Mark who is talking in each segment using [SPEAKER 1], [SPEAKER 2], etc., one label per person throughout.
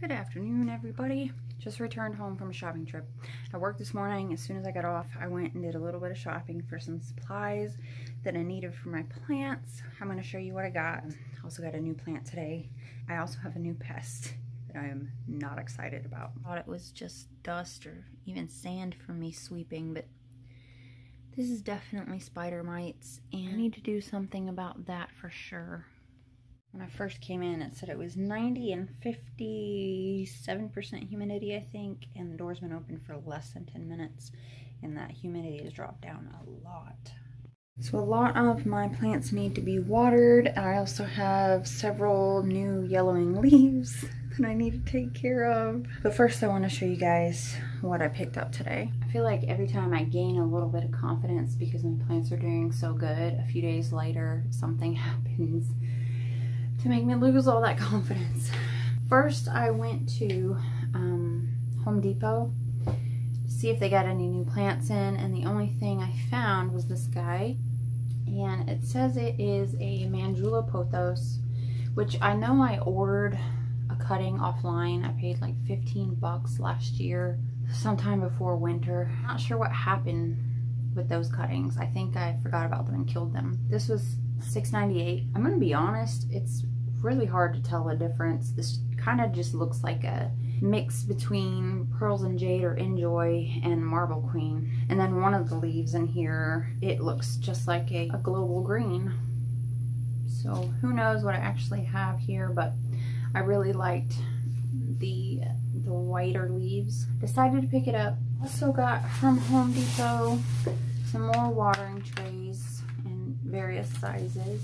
[SPEAKER 1] Good afternoon, everybody. Just returned home from a shopping trip. I worked this morning. As soon as I got off, I went and did a little bit of shopping for some supplies that I needed for my plants. I'm going to show you what I got. I also got a new plant today. I also have a new pest that I am not excited about. I thought it was just dust or even sand from me sweeping, but this is definitely spider mites, and I need to do something about that for sure. When I first came in, it said it was 90 and 57% humidity, I think, and the door's been open for less than 10 minutes, and that humidity has dropped down a lot. So a lot of my plants need to be watered. I also have several new yellowing leaves that I need to take care of. But first I want to show you guys what I picked up today. I feel like every time I gain a little bit of confidence because my plants are doing so good, a few days later something happens to make me lose all that confidence. First, I went to Home Depot to see if they got any new plants in, and the only thing I found was this guy, and it says it is a Mandula pothos, which I know I ordered a cutting offline. I paid like 15 bucks last year, sometime before winter. Not sure what happened with those cuttings. I think I forgot about them and killed them. This was $6.98. I'm gonna be honest, it's really hard to tell the difference. This kind of just looks like a mix between Pearls and Jade or Enjoy and Marble Queen. And then one of the leaves in here, it looks just like a global green. So who knows what I actually have here, but I really liked the whiter leaves. Decided to pick it up. Also got from Home Depot some more watering trays in various sizes,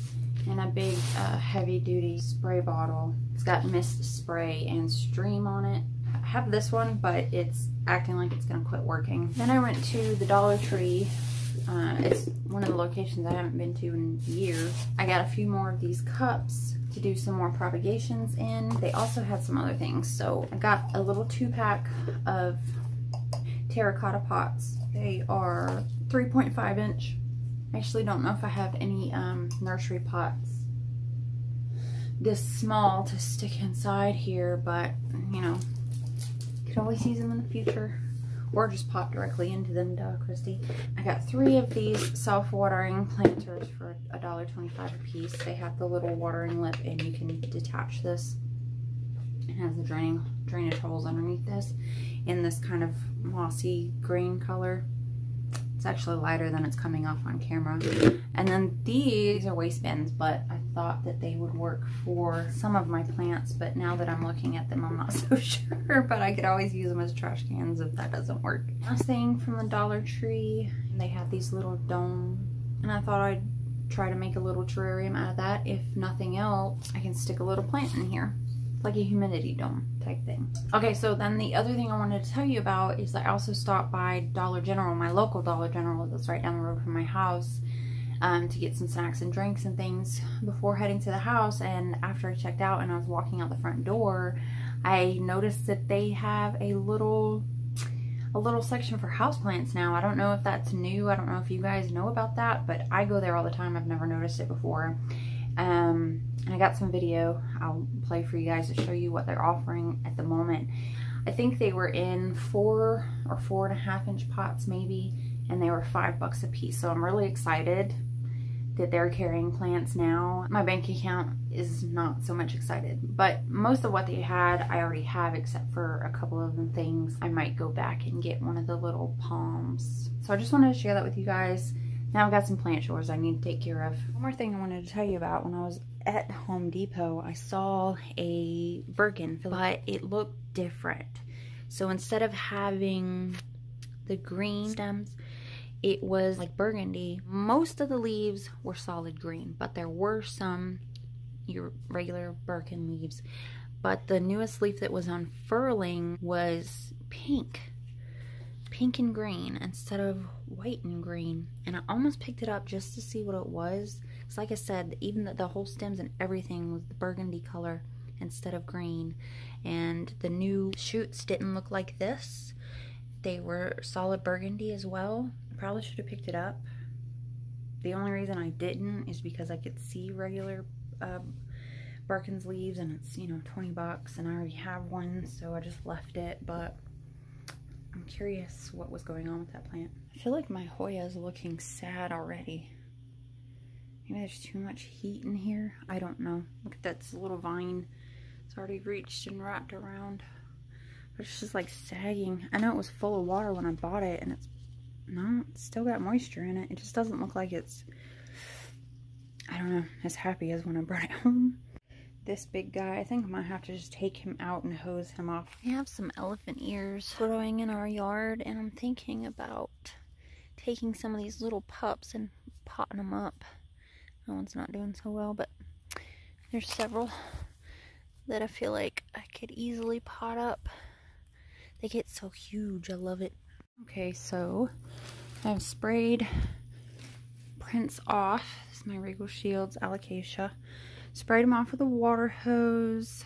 [SPEAKER 1] and a big heavy-duty spray bottle. It's got mist spray and stream on it. I have this one, but it's acting like it's gonna quit working. Then I went to the Dollar Tree. It's one of the locations I haven't been to in years. I got a few more of these cups to do some more propagations in. They also had some other things. So I got a little 2-pack of terracotta pots. They are 3.5 inch. I actually don't know if I have any nursery pots this small to stick inside here, but you know, could always use them in the future, or just pop directly into them, duh, Christy. I got 3 of these self-watering planters for $1.25 a piece. They have the little watering lip, and you can detach this. It has the drainage holes underneath this in this kind of mossy green color. It's actually lighter than it's coming off on camera. And then these are waste bins, but I thought that they would work for some of my plants, but now that I'm looking at them, I'm not so sure, but I could always use them as trash cans if that doesn't work. Last thing from the Dollar Tree, they have these little domes, and I thought I'd try to make a little terrarium out of that. If nothing else, I can stick a little plant in here. Like a humidity dome type thing. Okay, so then the other thing I wanted to tell you about is I also stopped by Dollar General, my local Dollar General that's right down the road from my house, to get some snacks and drinks and things before heading to the house. And after I checked out and I was walking out the front door, I noticed that they have a little section for houseplants now. I don't know if that's new. I don't know if you guys know about that, but I go there all the time. I've never noticed it before. And I got some video I'll play for you guys to show you what they're offering at the moment. I think they were in 4 or 4.5 inch pots maybe, and they were $5 a piece. So I'm really excited that they're carrying plants now. My bank account is not so much excited, but most of what they had I already have, except for a couple of the things. I might go back and get one of the little palms. So I just wanted to share that with you guys. Now I've got some plant chores I need to take care of. One more thing I wanted to tell you about. When I was at Home Depot, I saw a Birkin, but it looked different. So instead of having the green stems, it was like burgundy. Most of the leaves were solid green, but there were some your regular Birkin leaves. But the newest leaf that was unfurling was pink and green instead of white and green, and I almost picked it up just to see what it was. Because like I said, even the whole stems and everything was the burgundy color instead of green, and the new shoots didn't look like this. They were solid burgundy as well. I probably should have picked it up. The only reason I didn't is because I could see regular Birkin's leaves, and it's, you know, 20 bucks, and I already have one, so I just left it. But I'm curious what was going on with that plant. I feel like my Hoya is looking sad already. Maybe there's too much heat in here. I don't know. Look at that little vine. It's already reached and wrapped around. But it's just like sagging. I know it was full of water when I bought it, and it's still got moisture in it. It just doesn't look like it's, I don't know, as happy as when I brought it home. This big guy, I think I might have to just take him out and hose him off. We have some elephant ears growing in our yard, and I'm thinking about taking some of these little pups and potting them up. That one's not doing so well, but there's several that I feel like I could easily pot up. They get so huge. I love it. Okay, so I've sprayed prints off. This is my Regal Shields Alocasia. Sprayed them off with a water hose,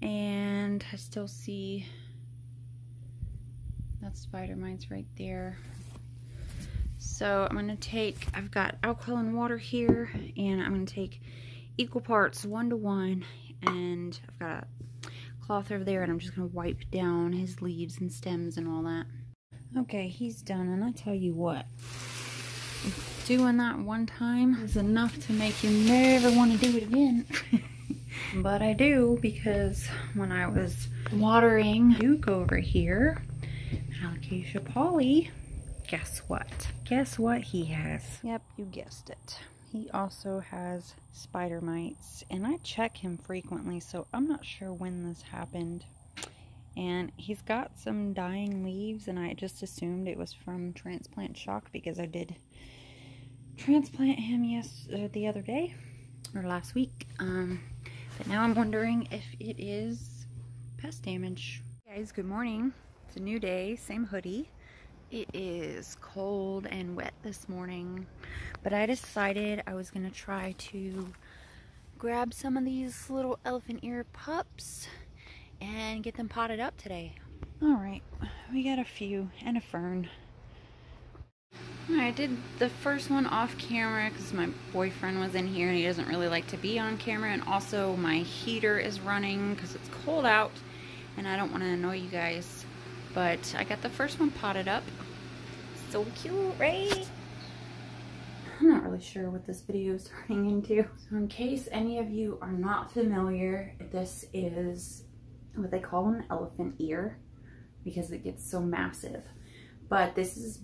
[SPEAKER 1] and I still see that spider mites right there. So I'm going to take, I've got alcohol and water here, and I'm going to take equal parts 1 to 1, and I've got a cloth over there, and I'm just going to wipe down his leaves and stems and all that. Okay, he's done, and I tell you what, doing that one time is enough to make you never want to do it again. But I do, because when I was watering Duke over here, Alocasia Polly, guess what? Guess what he has? Yep, you guessed it. He also has spider mites, and I check him frequently, so I'm not sure when this happened. And he's got some dying leaves, and I just assumed it was from transplant shock, because I did transplant him the other day, or last week. But now I'm wondering if it is pest damage. Hey guys, good morning. It's a new day, same hoodie. It is cold and wet this morning, but I decided I was gonna try to grab some of these little elephant ear pups and get them potted up today. All right, we got a few and a fern. I did the first one off camera because my boyfriend was in here and he doesn't really like to be on camera, and also my heater is running because it's cold out and I don't want to annoy you guys. But I got the first one potted up. So cute, right? I'm not really sure what this video is turning into. So in case any of you are not familiar, this is what they call an elephant ear because it gets so massive. But it's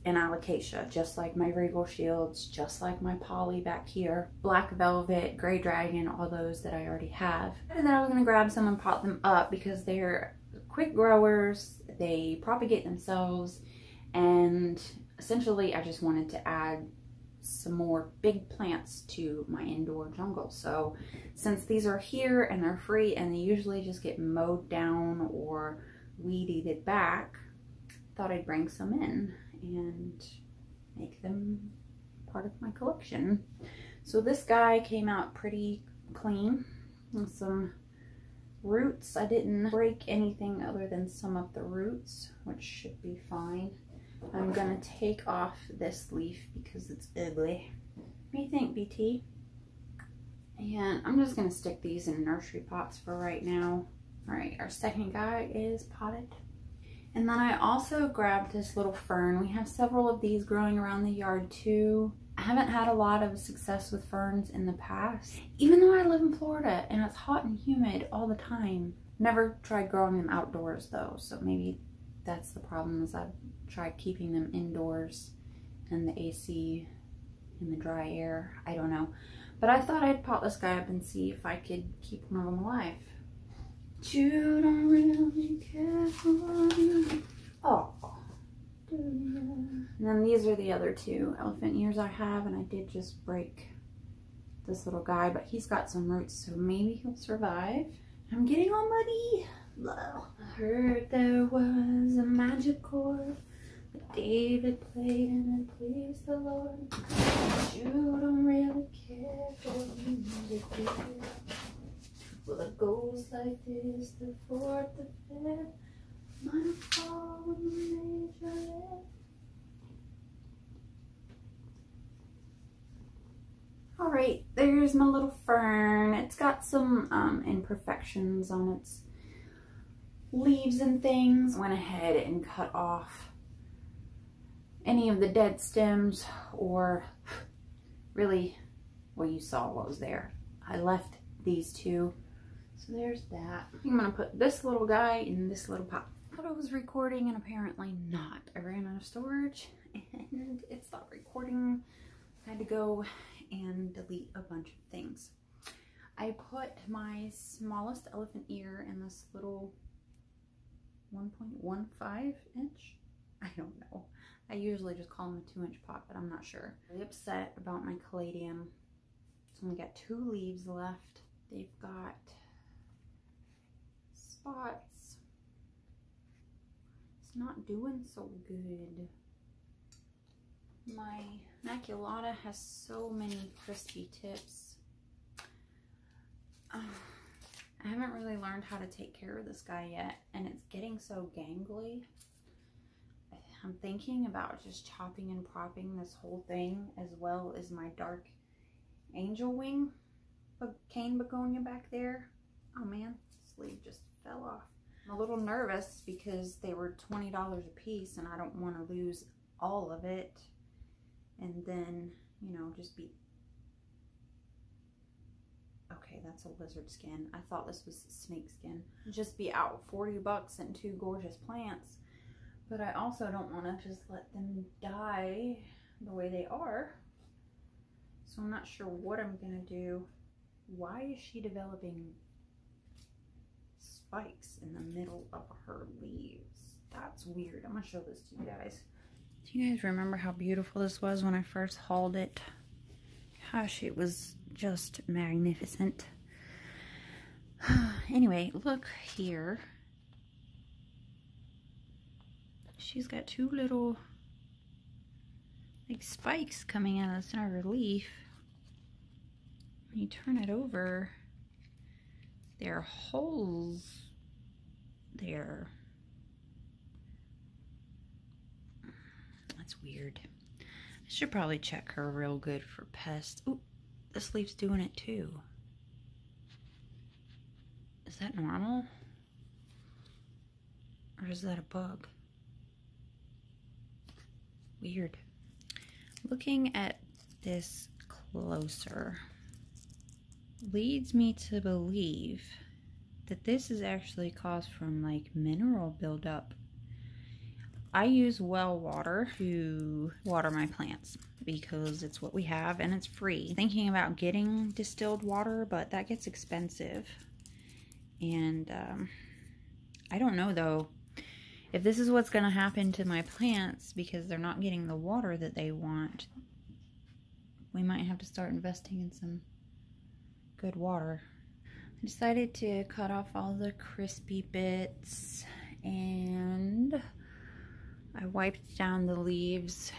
[SPEAKER 1] an alocasia, just like my Regal Shields, just like my Polly back here, Black Velvet, Gray Dragon, all those that I already have. And then I was gonna grab some and pot them up because they're quick growers, they propagate themselves, and essentially I just wanted to add some more big plants to my indoor jungle. So since these are here and they're free and they usually just get mowed down or weed-eated back, thought I'd bring some in and make them part of my collection. So this guy came out pretty clean with some roots. I didn't break anything other than some of the roots, which should be fine. I'm gonna take off this leaf because it's ugly. What do you think, BT? And I'm just gonna stick these in nursery pots for right now. All right, our second guy is potted. And then I also grabbed this little fern. We have several of these growing around the yard too. I haven't had a lot of success with ferns in the past, even though I live in Florida and it's hot and humid all the time. Never tried growing them outdoors though, so maybe that's the problem, is I've tried keeping them indoors and the AC in the dry air. I don't know. But I thought I'd pot this guy up and see if I could keep one of them alive. You don't really care for me. Oh. And then these are the other two elephant ears I have, and I did just break this little guy, but he's got some roots, so maybe he'll survive. I'm getting all muddy. I heard there was a magic chord that David played and it pleased the Lord. But you don't really care for music, do you? Well, it goes like this, the fourth, the fifth, minor fall, the major lift. All right, there's my little fern. It's got some imperfections on its leaves and things. Went ahead and cut off any of the dead stems, or really, well, you saw what was there. I left these two. So there's that. I'm gonna put this little guy in this little pot. I thought I was recording and apparently not. I ran out of storage and it stopped recording. I had to go and delete a bunch of things. I put my smallest elephant ear in this little 1.15 inch. I don't know. I usually just call them a 2-inch pot, but I'm not sure. I'm really upset about my caladium. It's only got 2 leaves left. They've got spots. It's not doing so good. My maculata has so many crispy tips. I haven't really learned how to take care of this guy yet, and it's getting so gangly. I'm thinking about just chopping and propping this whole thing, as well as my dark angel wing cane begonia back there. Oh man, this leaf just fell off. I'm a little nervous because they were $20 a piece, and I don't want to lose all of it and then, you know, just be... Okay, that's a lizard skin. I thought this was snake skin. Just be out 40 bucks and 2 gorgeous plants. But I also don't want to just let them die the way they are. So I'm not sure what I'm going to do. Why is she developing spikes in the middle of her leaves? That's weird. I'm going to show this to you guys. Do you guys remember how beautiful this was when I first hauled it? Gosh, it was just magnificent. Anyway, look here. She's got 2 little like spikes coming out of the center of her leaf. When you turn it over, there are holes there. That's weird. I should probably check her real good for pests. Ooh, this leaf's doing it too. Is that normal? Or is that a bug? Weird. Looking at this closer leads me to believe that this is actually caused from like mineral buildup. I use well water to water my plants because it's what we have and it's free. Thinking about getting distilled water, but that gets expensive. And I don't know though if this is what's going to happen to my plants because they're not getting the water that they want. We might have to start investing in some good water. I decided to cut off all the crispy bits, and I wiped down the leaves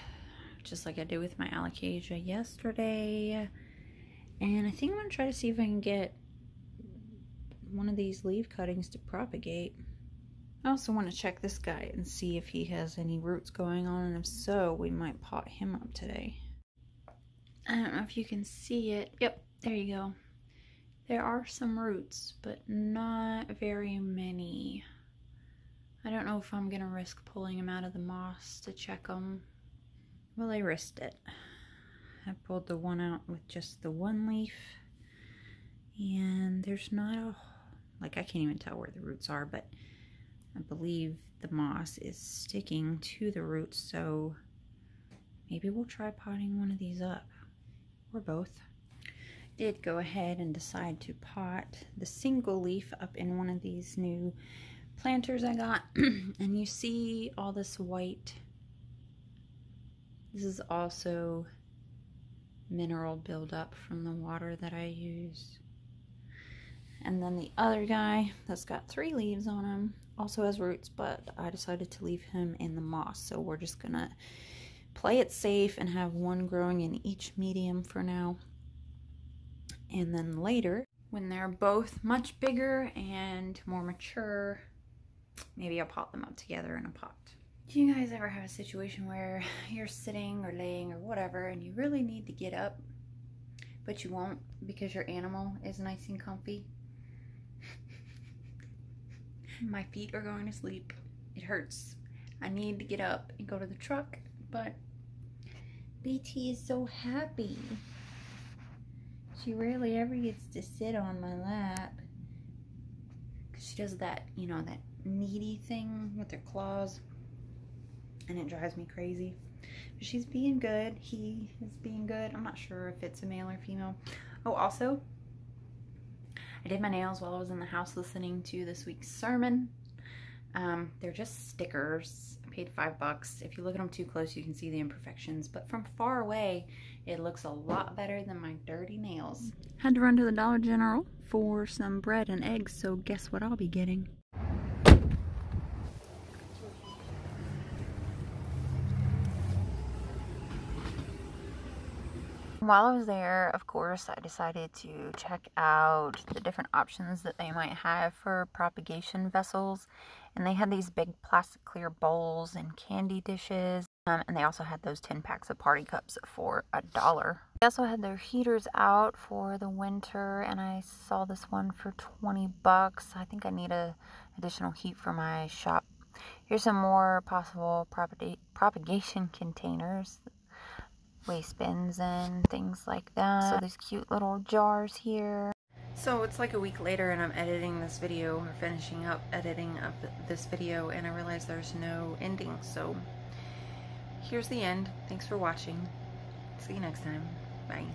[SPEAKER 1] just like I did with my alocasia yesterday. And I think I'm going to try to see if I can get one of these leaf cuttings to propagate. I also want to check this guy and see if he has any roots going on, and if so, we might pot him up today. I don't know if you can see it. Yep, there you go. There are some roots, but not very many. I don't know if I'm going to risk pulling them out of the moss to check them. Well, I risked it. I pulled the one out with just the 1 leaf, and there's not a... like, I can't even tell where the roots are, but I believe the moss is sticking to the roots, so maybe we'll try potting one of these up, or both. Did go ahead and decide to pot the single leaf up in one of these new planters I got. And you see all this white. This is also mineral buildup from the water that I use. And then the other guy that's got 3 leaves on him also has roots, but I decided to leave him in the moss. So we're just gonna play it safe and have one growing in each medium for now. And then later, when they're both much bigger and more mature, maybe I'll pot them up together in a pot. Do you guys ever have a situation where you're sitting or laying or whatever and you really need to get up, but you won't because your animal is nice and comfy. My feet are going to sleep. It hurts. I need to get up and go to the truck, but BT is so happy. She rarely ever gets to sit on my lap. Cause she does that, you know, that needy thing with her claws. And it drives me crazy. But she's being good. He is being good. I'm not sure if it's a male or female. Oh, also, I did my nails while I was in the house listening to this week's sermon. They're just stickers. I paid $5. If you look at them too close, you can see the imperfections. But from far away, it looks a lot better than my dirty nails. Had to run to the Dollar General for some bread and eggs, so guess what I'll be getting? While I was there, of course, I decided to check out the different options that they might have for propagation vessels. And they had these big plastic clear bowls and candy dishes. And they also had those 10 packs of party cups for $1. They also had their heaters out for the winter, and I saw this one for 20 bucks. I think I need a additional heat for my shop. Here's some more possible propagation containers. Waste bins and things like that. So these cute little jars here. So it's like a week later and I'm editing this video, or finishing up editing of this video, and I realize there's no ending. So here's the end. Thanks for watching. See you next time. Bye.